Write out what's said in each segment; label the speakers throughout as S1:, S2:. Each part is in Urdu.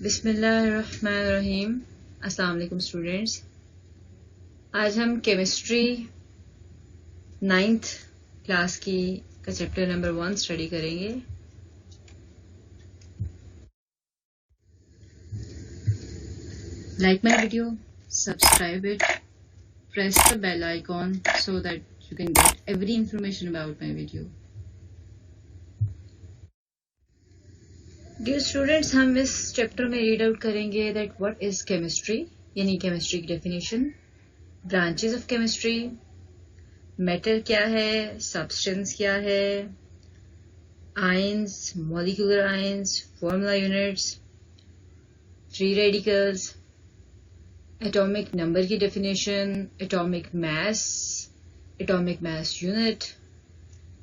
S1: بسم اللہ الرحمن الرحیم. السلام علیکم اسٹوڈینٹس. آج ہم کیمسٹری 9th کلاس کا چیپٹر نمبر 1 اسٹڈی کریں گے. Like my video, subscribe it, press the bell icon so that you can get every information about my video. Dear students, ہم اس چیپٹر میں ریڈ آؤٹ کریں گے دیٹ واٹ از کیمسٹری, یعنی کیمسٹری کی definition, branches of chemistry, matter کیا ہے, سبسٹینس کیا ہے, ions, molecular ions, formula units, free radicals, atomic number کی definition, atomic mass unit,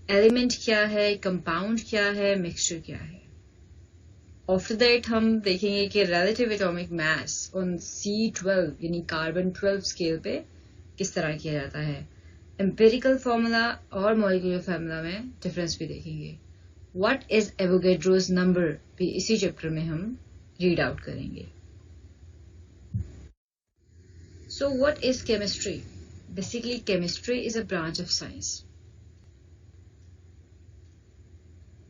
S1: element کیا ہے, کمپاؤنڈ کیا ہے, مکسچر کیا ہے. آفٹر دیٹ ہم دیکھیں گے کہ ریلیٹیو ایٹامک میس آن C12 یعنی کاربن 12 اسکیل پہ کس طرح کیا جاتا ہے. امپیریکل فارمولا اور مالیکولر فارمولا میں ڈفرینس بھی دیکھیں گے. واٹ از ایووگیڈروز نمبر بھی اسی چیپٹر میں ہم ریڈ آؤٹ کریں گے. So what is chemistry? Basically chemistry is a branch of science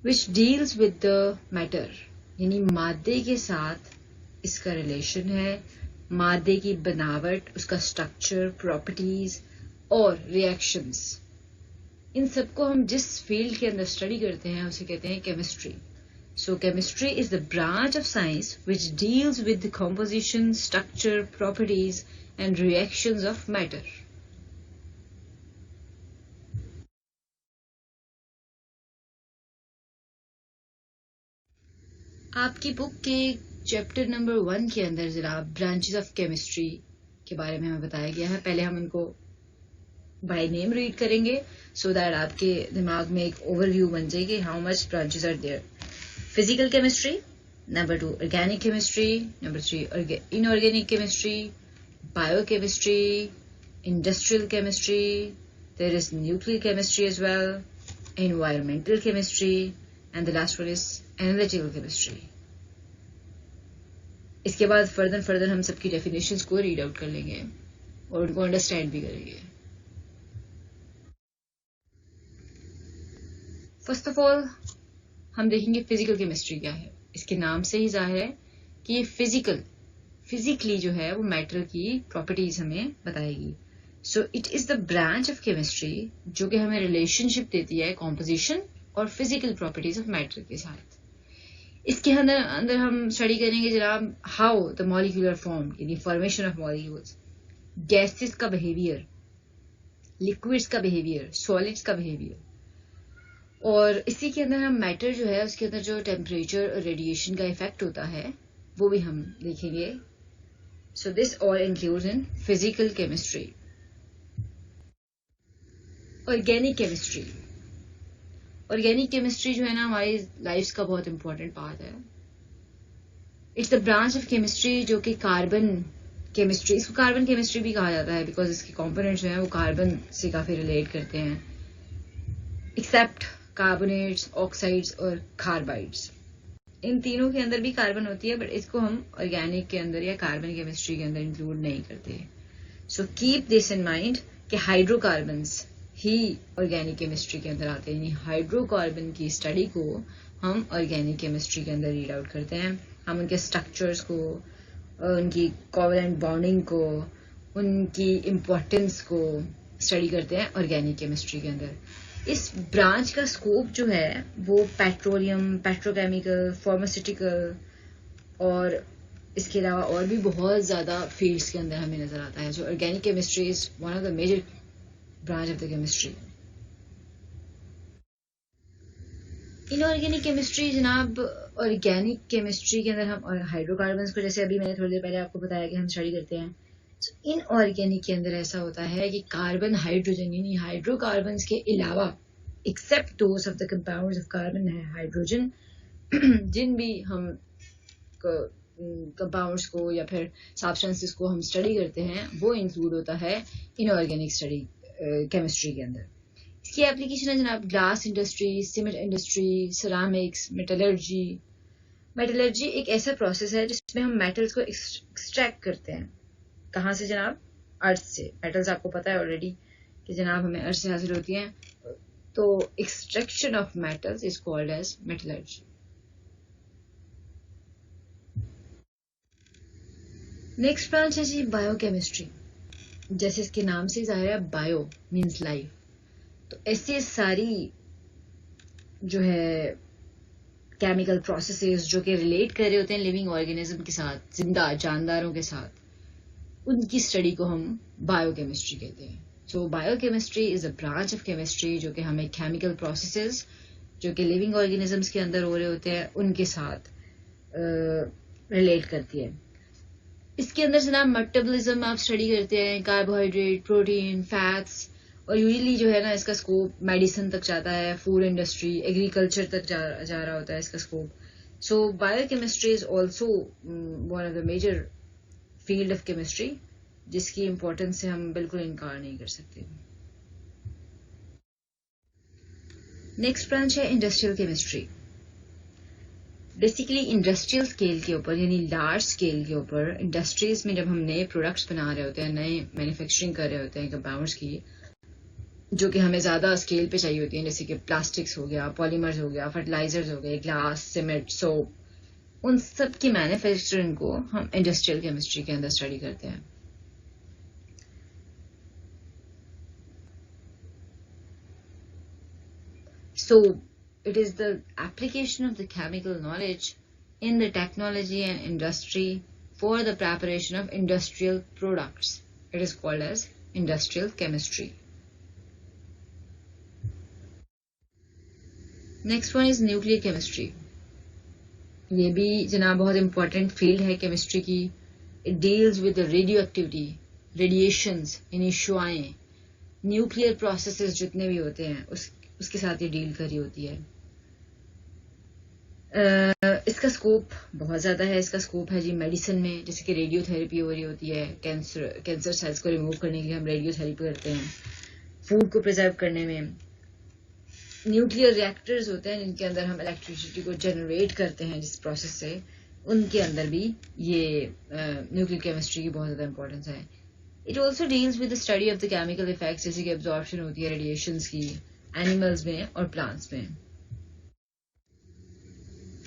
S1: which deals with the matter, یعنی مادے کے ساتھ اس کا ریلیشن ہے, مادے کی بناوٹ, اس کا اسٹرکچر, پراپرٹیز اور ریئیکشنز, ان سب کو ہم جس فیلڈ کے اندر اسٹڈی کرتے ہیں اسے کہتے ہیں chemistry. So chemistry is the branch of science which deals with the composition, structure, properties and reactions of matter. آپ کی بک کے چیپٹر نمبر 1 کے اندر جناب برانچز آف کیمسٹری کے بارے میں ہمیں بتایا گیا ہے. پہلے ہم ان کو بائی نیم ریڈ کریں گے سو دیٹ آپ کے دماغ میں ایک اوور ویو بن جائے گی how much branches are there. Physical chemistry, number 2 organic chemistry, number 3 inorganic chemistry, biochemistry, industrial chemistry, there is nuclear chemistry as well, environmental chemistry, and the last one is analytical chemistry. اس کے بعد فردر ہم سب کی ڈیفینیشنز کو ریڈ آؤٹ کر لیں گے اور ان کو انڈرسٹینڈ بھی کریں گے. فرسٹ آف آل ہم دیکھیں گے فزیکل کیمسٹری کیا ہے. اس کے نام سے ہی ظاہر ہے کہ یہ فزیکلی جو ہے وہ میٹر کی پراپرٹیز ہمیں بتائے گی. So it is the branch of chemistry جو کہ ہمیں ریلیشن شپ دیتی ہے کمپوزیشن اور فزیکل پراپرٹیز آف میٹر کے ساتھ. اس کے اندر ہم اسٹڈی کریں گے جناب ہاؤ دا مالیکولر فارم, یعنی فارمیشن آف مالیکولز, گیسز کا بہیویئر, لکوڈس کا بہیویئر, سالڈس کا بہیویئر, اور اسی کے اندر ہم میٹر جو ہے اس کے اندر جو ٹیمپریچر اور ریڈیشن کا افیکٹ ہوتا ہے وہ بھی ہم دیکھیں گے. So this all includes in physical chemistry. Organic chemistry, organic chemistry جو ہے نا ہماری لائف کا بہت امپورٹنٹ پارٹ ہے. It's the branch of chemistry جو کہ کاربن کیمسٹری, اس کو کاربن کیمسٹری بھی کہا جاتا ہے بیکاز اس کے کمپوننٹس جو ہیں وہ کاربن سے کافی ریلیٹ کرتے ہیں, ایکسیپٹ کاربونیٹس, آکسائڈس اور کاربائڈس. ان تینوں کے اندر بھی کاربن ہوتی ہے بٹ اس کو ہم آرگینک کے اندر یا کاربن کیمسٹری کے اندر انکلوڈ نہیں کرتے. So keep this in mind کہ ہائیڈرو کاربنس ہی آرگینک کیمسٹری کے اندر آتے ہیں, یعنی ہائیڈرو کاربن کی اسٹڈی کو ہم آرگینک کیمسٹری کے اندر ریڈ آؤٹ کرتے ہیں. ہم ان کے اسٹرکچرس کو, ان کی کوولنٹ بانڈنگ کو, ان کی امپورٹنس کو اسٹڈی کرتے ہیں آرگینک کیمسٹری کے اندر. اس برانچ کا اسکوپ جو ہے وہ پیٹرولیم, پیٹروکیمیکل, فارماسیوٹیکل اور اس کے علاوہ اور بھی بہت زیادہ فیلڈس کے اندر ہمیں نظر آتا ہے. جو organic chemistry is one of the major branch of the chemistry. Inorganic chemistry جناب, آرگینک کیمسٹری کے اندر ہم ہائیڈرو کاربنس کو, جیسے ابھی میں نے تھوڑی دیر پہلے آپ کو بتایا کہ ہم اسٹڈی کرتے ہیں. ان آرگینک کے اندر ایسا ہوتا ہے کہ کاربن ہائیڈروجن یعنی ہائیڈرو کاربنس کے علاوہ accept those of the compounds of carbon ہے ہائیڈروجن, جن بھی ہم کمپاؤنڈس کو یا پھر سبسٹانسز کو ہم اسٹڈی کرتے ہیں وہ انکلوڈ ہوتا ہے ان آرگینک اسٹڈی کیمسٹری کے اندر. اس کی اپلیکیشن ہے جناب glass industry, cement industry, ceramics, metallurgy, metallurgy ایک ایسا پروسیس ہے جس میں ہم میٹلز کو ایکسٹریکٹ کرتے ہیں. کہاں سے جناب؟ ارتھ سے. میٹلز آپ کو پتا ہے آلریڈی کہ جناب ہمیں ارتھ سے حاصل ہوتی ہیں. تو extraction of metals is called as metallurgy. Next branch ہے جی بایو کیمسٹری. جیسے اس کے نام سے ظاہر ہے بایو مینس لائف. تو ایسی ساری جو ہے کیمیکل پروسیسز جو کہ ریلیٹ کر رہے ہوتے ہیں لیونگ آرگینزم کے ساتھ, زندہ جانداروں کے ساتھ, ان کی اسٹڈی کو ہم بایو کیمسٹری کہتے ہیں. So biochemistry is a branch of chemistry جو کہ ہمیں کیمیکل پروسیسز جو کہ لیونگ آرگینزمس کے اندر ہو رہے ہوتے ہیں ان کے ساتھ ریلیٹ کرتی ہے. اس کے اندر جناب میٹابولزم آپ اسٹڈی کرتے ہیں, کاربوہائیڈریٹ, پروٹین, فیٹس, اور یوزلی جو ہے نا اس کا اسکوپ میڈیسن تک جاتا ہے, فوڈ انڈسٹری, ایگریکلچر تک جا رہا ہوتا ہے اس کا scope. So biochemistry is also one of the major field of chemistry جس کی امپورٹنس سے ہم بالکل انکار نہیں کر سکتے. نیکسٹ برانچ ہے industrial chemistry. Basically industrial scale کے اوپر یعنی لارج اسکیل کے اوپر انڈسٹریز میں جب ہم نئے پروڈکٹس بنا رہے ہوتے ہیں, نئے مینوفیکچرنگ کر رہے ہوتے ہیں کمپاؤنڈس کی جو کہ ہمیں زیادہ اسکیل پہ چاہیے ہوتی ہیں, جیسے کہ پلاسٹکس ہو گیا, پالیمرز ہو گیا, فرٹیلائزرز ہو گئے, گلاس, سیمنٹ, سوپ, ان سب کی مینوفیکچرنگ کو ہم انڈسٹریل کیمسٹری کے اندر اسٹڈی کرتے ہیں. So it is the application of the chemical knowledge in the technology and industry for the preparation of industrial products. It is called as industrial chemistry. Next one is nuclear chemistry. یہ بھی جناب بہت امپورٹنٹ فیلڈ ہے کیمسٹری کی. It deals with the radioactivity, radiations یعنی شعاعیں, نیوکلیئر پروسیسز جتنے بھی ہوتے ہیں اس کے ساتھ یہ ڈیل کری ہوتی ہے. اس کا اسکوپ بہت زیادہ ہے. اس کا اسکوپ ہے جی میڈیسن میں, جیسے کہ ریڈیو تھراپی ہو رہی ہوتی ہے, کینسر سیلس کو ریموو کرنے کے لیے ہم ریڈیو تھراپی کرتے ہیں, فوڈ کو پرزرو کرنے میں. نیوکلیئر ریئیکٹرز ہوتے ہیں جن کے اندر ہم الیکٹریسٹی کو جنریٹ کرتے ہیں جس پروسیس سے, ان کے اندر بھی یہ نیوکلیئر کیمسٹری کی بہت زیادہ امپورٹنس ہے. It also deals with the study of the chemical effects, جیسے کہ ابزارپشن ہوتی ہے ریڈیشنز کی اینیملز میں اور پلانٹس میں.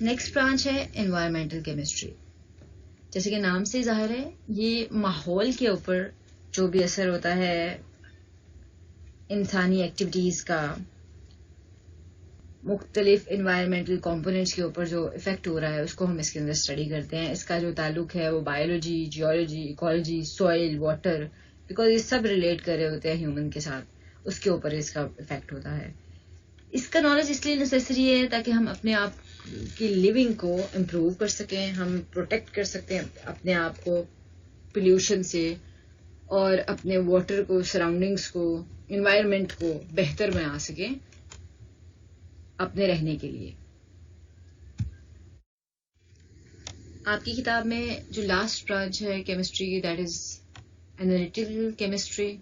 S1: نیکسٹ برانچ ہے انوائرمنٹل کیمسٹری. جیسے کہ نام سے ظاہر ہے یہ ماحول کے اوپر جو بھی اثر ہوتا ہے انسانی ایکٹیویٹیز کا, مختلف انوائرمنٹل کمپوننٹس کے اوپر جو افیکٹ ہو رہا ہے اس کو ہم اس کے اندر اسٹڈی کرتے ہیں. اس کا جو تعلق ہے وہ biology, geology, ecology, soil, water, because یہ سب ریلیٹ کر رہے ہوتے ہیں ہیومن کے ساتھ, اس کے اوپر اس کا افیکٹ ہوتا ہے. اس کا نالج اس لیے نیسیسری ہے تاکہ ہم اپنے آپ کی لیونگ کو امپروو کر سکیں, ہم پروٹیکٹ کر سکتے ہیں اپنے آپ کو پلیوشن سے, اور اپنے واٹر کو, سراؤنڈنگس کو, انوائرمنٹ کو بہتر بنا سکیں اپنے رہنے کے لیے. آپ کی کتاب میں جو لاسٹ برانچ ہے کیمسٹری کی, that is analytical chemistry.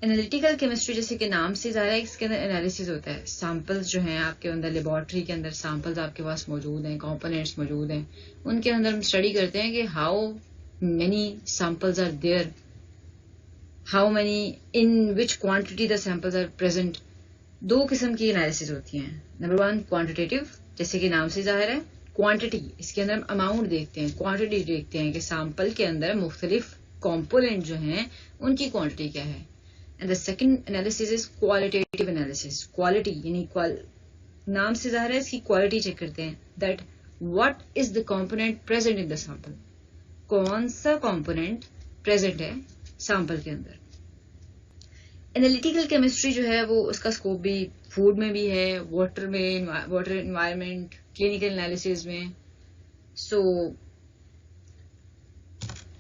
S1: Analytical chemistry جیسے کہ نام سے ظاہر ہے اس کے اندر انالیسز ہوتا ہے. سیمپلز جو ہیں آپ کے اندر لیبارٹری کے اندر سیمپلز آپ کے پاس موجود ہیں, کمپوننٹس موجود ہیں, ان کے اندر ہم اسٹڈی کرتے ہیں کہ how many samples are there, how many, in which quantity the samples are present. دو قسم کی انالیسز ہوتی ہیں. نمبر 1 کوانٹیٹیو, جیسے کہ نام سے ظاہر ہے کوانٹٹی, اس کے اندر ہم اماؤنٹ دیکھتے ہیں, کوانٹٹی دیکھتے ہیں کہ سیمپل کے اندر مختلف کمپوننٹ جو ہیں ان کی کوانٹٹی کیا ہے. And the second analysis is qualitative analysis. Quality یعنی نام سے ظاہر ہے اس کی کوالٹی چیک کرتے ہیں, that what is the component present in the sample, کون سا کمپوننٹ پریزنٹ ہے سیمپل کے اندر. انالیٹیکل کیمسٹری جو ہے وہ اس کا اسکوپ بھی فوڈ میں بھی ہے, واٹر میں, واٹر انوائرمنٹ, کلینکل انالیسز میں. سو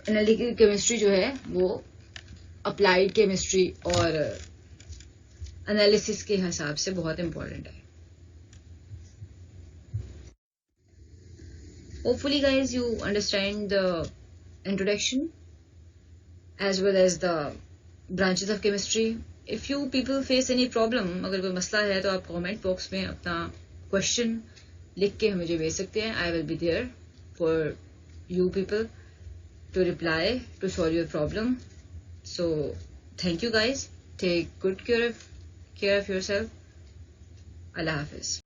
S1: انالیٹیکل کیمسٹری جو ہے وہ اپلائیڈ کیمسٹری اور انالیسس کے حساب سے بہت امپورٹنٹ ہے. Hopefully guys you understand the introduction as well as the branches of chemistry. If you people face any problem, اگر کوئی مسئلہ ہے تو آپ کامنٹ باکس میں اپنا کوشچن لکھ کے مجھے بھیج سکتے ہیں. I will be there for you people to reply to solve your problem. So thank you guys. Take good care of yourself. اللہ حافظ.